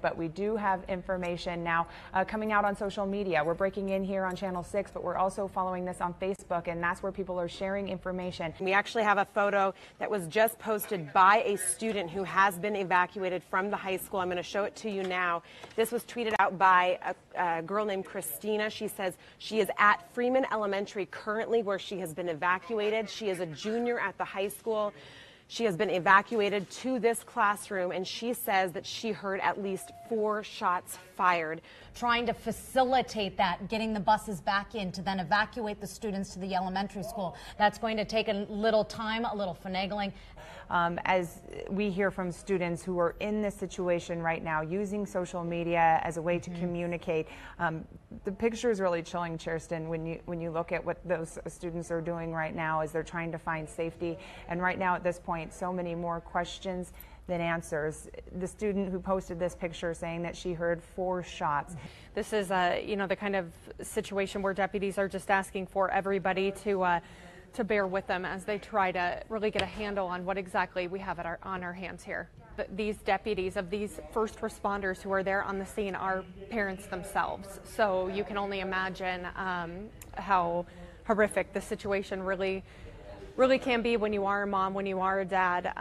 But we do have information now coming out on social media. We're breaking in here on Channel 6, but we're also following this on Facebook, and that's where people are sharing information. We actually have a photo that was just posted by a student who has been evacuated from the high school. I'm going to show it to you now. This was tweeted out by a girl named Christina. She says she is at Freeman Elementary currently, where she has been evacuated. She is a junior at the high school. She has been evacuated to this classroom, and she says that she heard at least 4 shots fired. Trying to facilitate that, getting the buses back in to then evacuate the students to the elementary school. That's going to take a little time, a little finagling. As we hear from students who are in this situation right now, using social media as a way to communicate, the picture is really chilling, Kirsten, when you look at what those students are doing right now as they're trying to find safety. And right now at this point, so many more questions than answers. The student who posted this picture saying that she heard 4 shots. This is the kind of situation where deputies are just asking for everybody to bear with them as they try to really get a handle on what exactly we have on our hands here. These deputies of these first responders who are there on the scene are parents themselves. So you can only imagine how horrific the situation really can be when you are a mom, when you are a dad.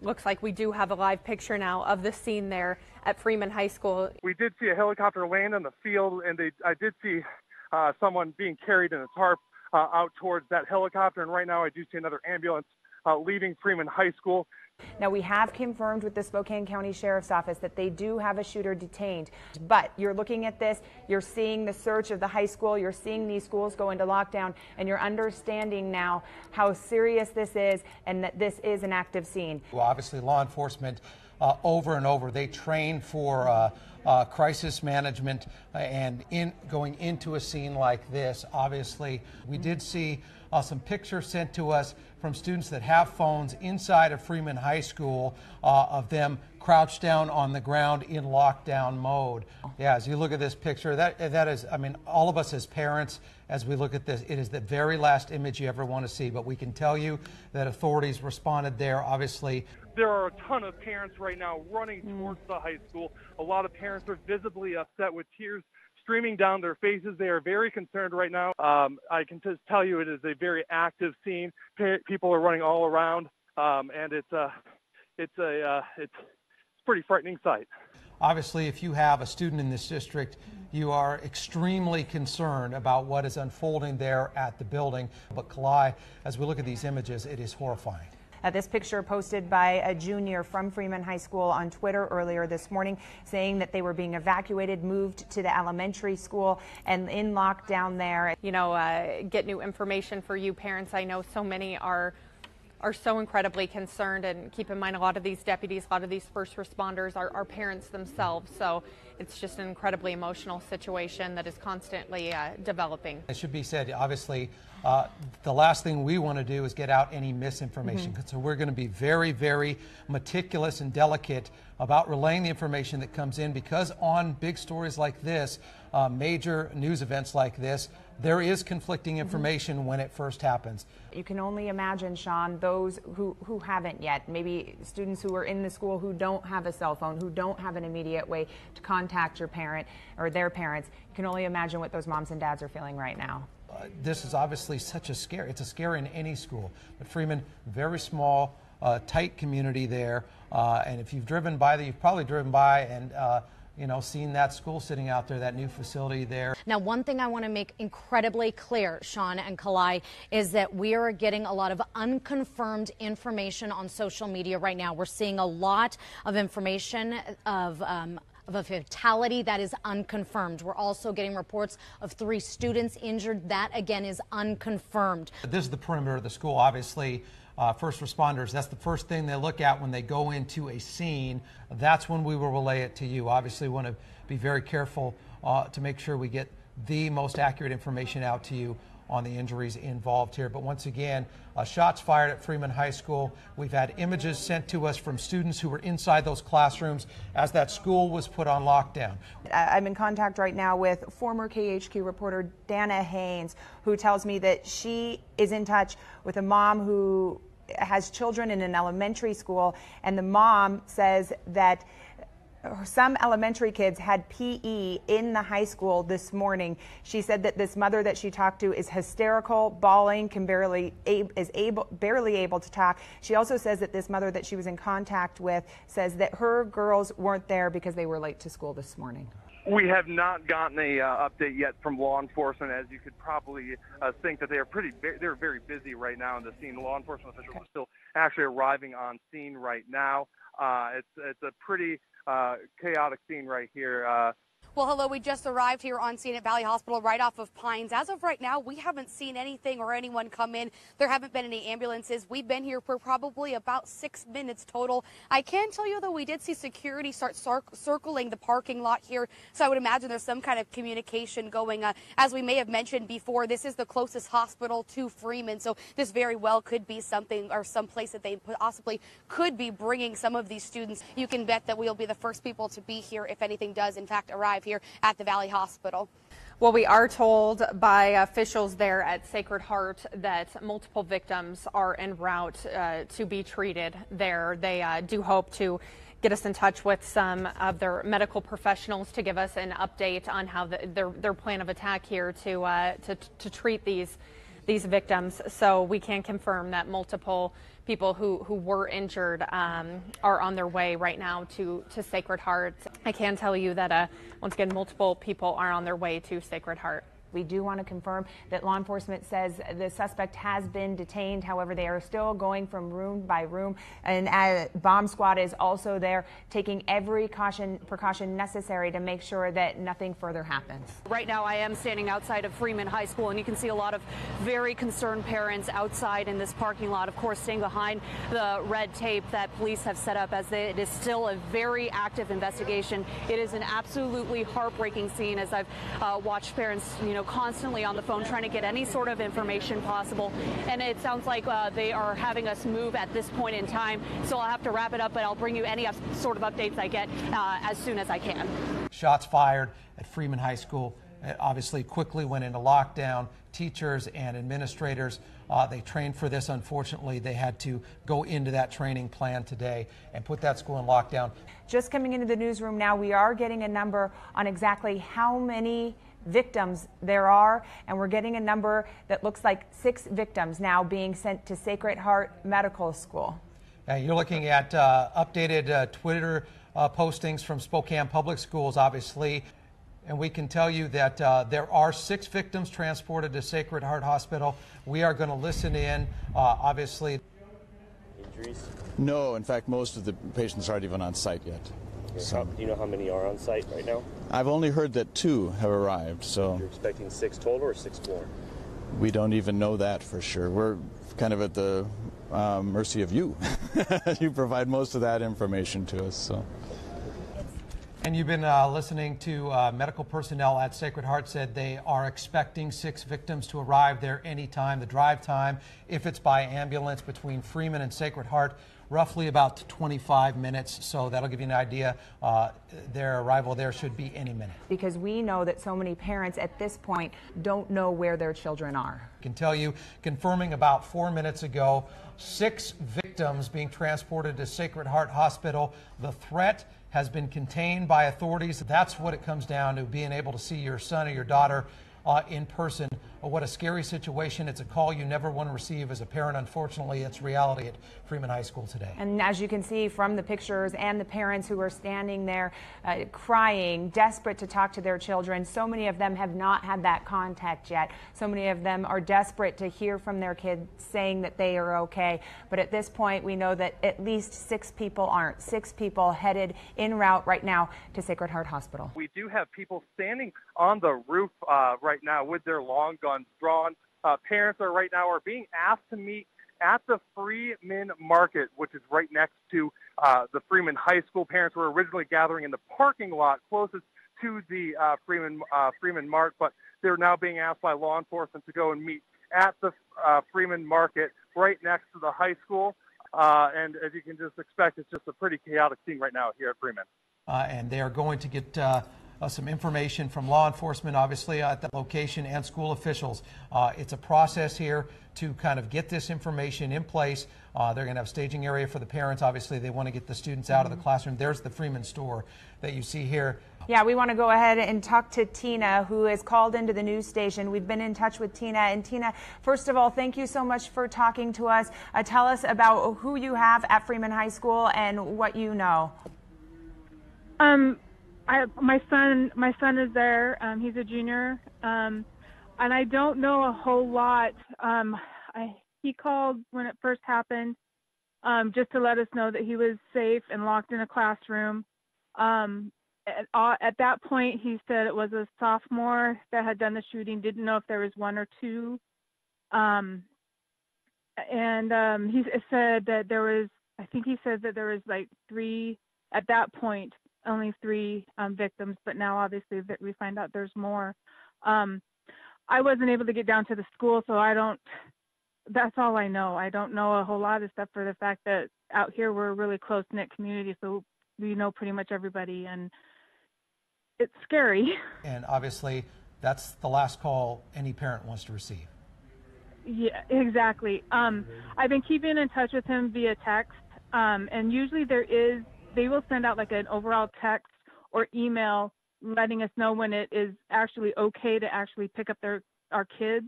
Looks like we do have a live picture now of the scene there at Freeman High School. We did see a helicopter land on the field, and I did see someone being carried in a tarp out towards that helicopter, and right now I do see another ambulance leaving Freeman High School. Now, we have confirmed with the Spokane County Sheriff's Office that they do have a shooter detained. But you're looking at this, you're seeing the search of the high school, you're seeing these schools go into lockdown, and you're understanding now how serious this is and that this is an active scene. Well, obviously, law enforcement over and over, they train for crisis management, and going into a scene like this. Obviously, we did see some pictures sent to us from students that have phones inside of Freeman High School of them crouched down on the ground in lockdown mode. Yeah, as you look at this picture, that is, I mean, all of us as parents, as we look at this, it is the very last image you ever want to see. But we can tell you that authorities responded there, obviously. There are a ton of parents right now running towards the high school. A lot of parents are visibly upset with tears streaming down their faces. They are very concerned right now. I can just tell you it is a very active scene. People are running all around, and it's a pretty frightening sight. Obviously, if you have a student in this district, you are extremely concerned about what is unfolding there at the building. But Kalai, as we look at these images, it is horrifying. This picture posted by a junior from Freeman High School on Twitter earlier this morning, saying that they were being evacuated, moved to the elementary school, and in lockdown there. You know, get new information for you parents. I know so many are so incredibly concerned, and keep in mind a lot of these deputies, a lot of these first responders are parents themselves. So it's just an incredibly emotional situation that is constantly developing. It should be said, obviously, the last thing we want to do is get out any misinformation. So we're going to be very, very meticulous and delicate about relaying the information that comes in, because on big stories like this, major news events like this, there is conflicting information when it first happens. You can only imagine, Sean, those who haven't yet, maybe students who are in the school who don't have a cell phone, who don't have an immediate way to contact your parent or their parents. You can only imagine what those moms and dads are feeling right now. This is obviously such a scare. It's a scare in any school. But Freeman, very small, tight community there. And if you've driven by there, you've probably driven by and seen that school sitting out there, that new facility there. Now, one thing I want to make incredibly clear, Sean and Kalai, is that we are getting a lot of unconfirmed information on social media right now. We're seeing a lot of information of a fatality that is unconfirmed. We're also getting reports of 3 students injured. That, again, is unconfirmed. This is the perimeter of the school, obviously. First responders, that's the first thing they look at when they go into a scene. That's when we will relay it to you. Obviously, we want to be very careful to make sure we get the most accurate information out to you on the injuries involved here. But once again, shots fired at Freeman High School. We've had images sent to us from students who were inside those classrooms as that school was put on lockdown. I'm in contact right now with former KHQ reporter Dana Haynes, who tells me that she is in touch with a mom who has children in an elementary school, and the mom says that some elementary kids had PE in the high school this morning. She said that this mother that she talked to is hysterical, bawling, barely able to talk. She also says that this mother that she was in contact with says that her girls weren't there because they were late to school this morning. We have not gotten a update yet from law enforcement. As you could probably think, that they're very busy right now on the scene. Law enforcement officials are still actually arriving on scene right now. It's a pretty chaotic scene right here. Well, hello, we just arrived here on scene at Valley Hospital right off of Pines. As of right now, we haven't seen anything or anyone come in. There haven't been any ambulances. We've been here for probably about 6 minutes total. I can tell you, though, we did see security start circling the parking lot here. So I would imagine there's some kind of communication going. As we may have mentioned before, this is the closest hospital to Freeman. So this very well could be something or some place that they possibly could be bringing some of these students. You can bet that we'll be the first people to be here if anything does, in fact, arrive here at the Valley Hospital. Well, we are told by officials there at Sacred Heart that multiple victims are en route to be treated there. They do hope to get us in touch with some of their medical professionals to give us an update on how their plan of attack here to treat these victims. So we can confirm that multiple people who were injured are on their way right now to Sacred Heart. I can tell you that once again, multiple people are on their way to Sacred Heart. We do want to confirm that law enforcement says the suspect has been detained. However, they are still going from room by room, and a bomb squad is also there taking every precaution necessary to make sure that nothing further happens. Right now I am standing outside of Freeman High School, and you can see a lot of very concerned parents outside in this parking lot, of course staying behind the red tape that police have set up, as it is still a very active investigation. It is an absolutely heartbreaking scene, as I've watched parents, constantly on the phone trying to get any sort of information possible. And it sounds like they are having us move at this point in time. So I'll have to wrap it up, but I'll bring you any sort of updates I get as soon as I can. Shots fired at Freeman High School. It obviously quickly went into lockdown. Teachers and administrators, they trained for this. Unfortunately, they had to go into that training plan today and put that school in lockdown. Just coming into the newsroom now, we are getting a number on exactly how many victims there are, and we're getting a number that looks like 6 victims now being sent to Sacred Heart Medical School. You're looking at updated Twitter postings from Spokane Public Schools, obviously, and we can tell you that there are 6 victims transported to Sacred Heart Hospital. We are going to listen in, obviously. Injuries? No, in fact, most of the patients aren't even on site yet. So, do you know how many are on site right now? I've only heard that 2 have arrived, so... You're expecting 6 total or 6 more? We don't even know that for sure. We're kind of at the mercy of you. You provide most of that information to us, so... And you've been listening to medical personnel at Sacred Heart said they are expecting 6 victims to arrive there anytime. The drive time, if it's by ambulance between Freeman and Sacred Heart, roughly about 25 minutes. So that'll give you an idea. Their arrival there should be any minute. Because we know that so many parents at this point don't know where their children are. I can tell you, confirming about 4 minutes ago, 6 victims being transported to Sacred Heart Hospital. The threat has been contained by authorities. That's what it comes down to, being able to see your son or your daughter in person. What a scary situation. It's a call you never want to receive as a parent. Unfortunately, it's reality at Freeman High School today. And as you can see from the pictures and the parents who are standing there crying, desperate to talk to their children, so many of them have not had that contact yet. So many of them are desperate to hear from their kids saying that they are okay. But at this point, we know that at least 6 people aren't. 6 people headed en route right now to Sacred Heart Hospital. We do have people standing on the roof right now with their long guns drawn. Parents are right now being asked to meet at the Freeman Market, which is right next to the Freeman High School. Parents were originally gathering in the parking lot closest to the Freeman Mart, but they're now being asked by law enforcement to go and meet at the Freeman Market right next to the high school. And as you can just expect, it's just a pretty chaotic scene right now here at Freeman. And they are going to get some information from law enforcement, obviously, at the location and school officials. It's a process here to kind of get this information in place. They're going to have staging area for the parents. Obviously, they want to get the students out of the classroom. There's the Freeman store that you see here. Yeah, we want to go ahead and talk to Tina, who has called into the news station. We've been in touch with Tina. And Tina, first of all, thank you so much for talking to us. Tell us about who you have at Freeman High School and what you know. My son is there. He's a junior, and I don't know a whole lot. He called when it first happened, just to let us know that he was safe and locked in a classroom. At that point, he said it was a sophomore that had done the shooting. Didn't know if there was one or two. He said that there was. I think he said that there was like three at that point. Only three victims, but now obviously that we find out there's more. I wasn't able to get down to the school, so that's all I know. I don't know a whole lot except for the fact that out here we're a really close-knit community, so we know pretty much everybody, and it's scary. And obviously that's the last call any parent wants to receive. Yeah, exactly. I've been keeping in touch with him via text, and usually they will send out like an overall text or email letting us know when it is actually okay to actually pick up our kids.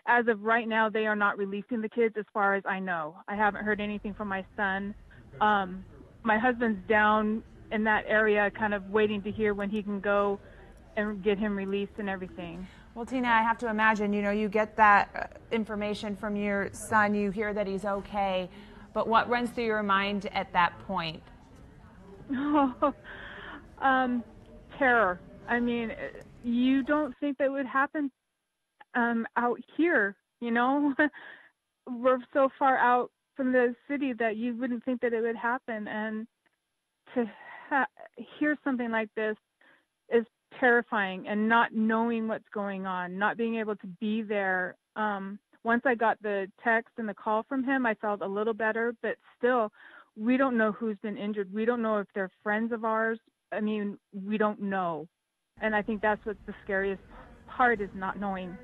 As of right now, they are not releasing the kids as far as I know. I haven't heard anything from my son. My husband's down in that area kind of waiting to hear when he can go and get him released and everything. Well, Tina, I have to imagine, you get that information from your son, you hear that he's okay, but what runs through your mind at that point? Terror. I mean, you don't think that would happen out here, We're so far out from the city that you wouldn't think that it would happen. And to hear something like this is terrifying, and not knowing what's going on, not being able to be there. Once I got the text and the call from him, I felt a little better, but still, we don't know who's been injured. We don't know if they're friends of ours. I mean, we don't know. And I think that's what's the scariest part, is not knowing.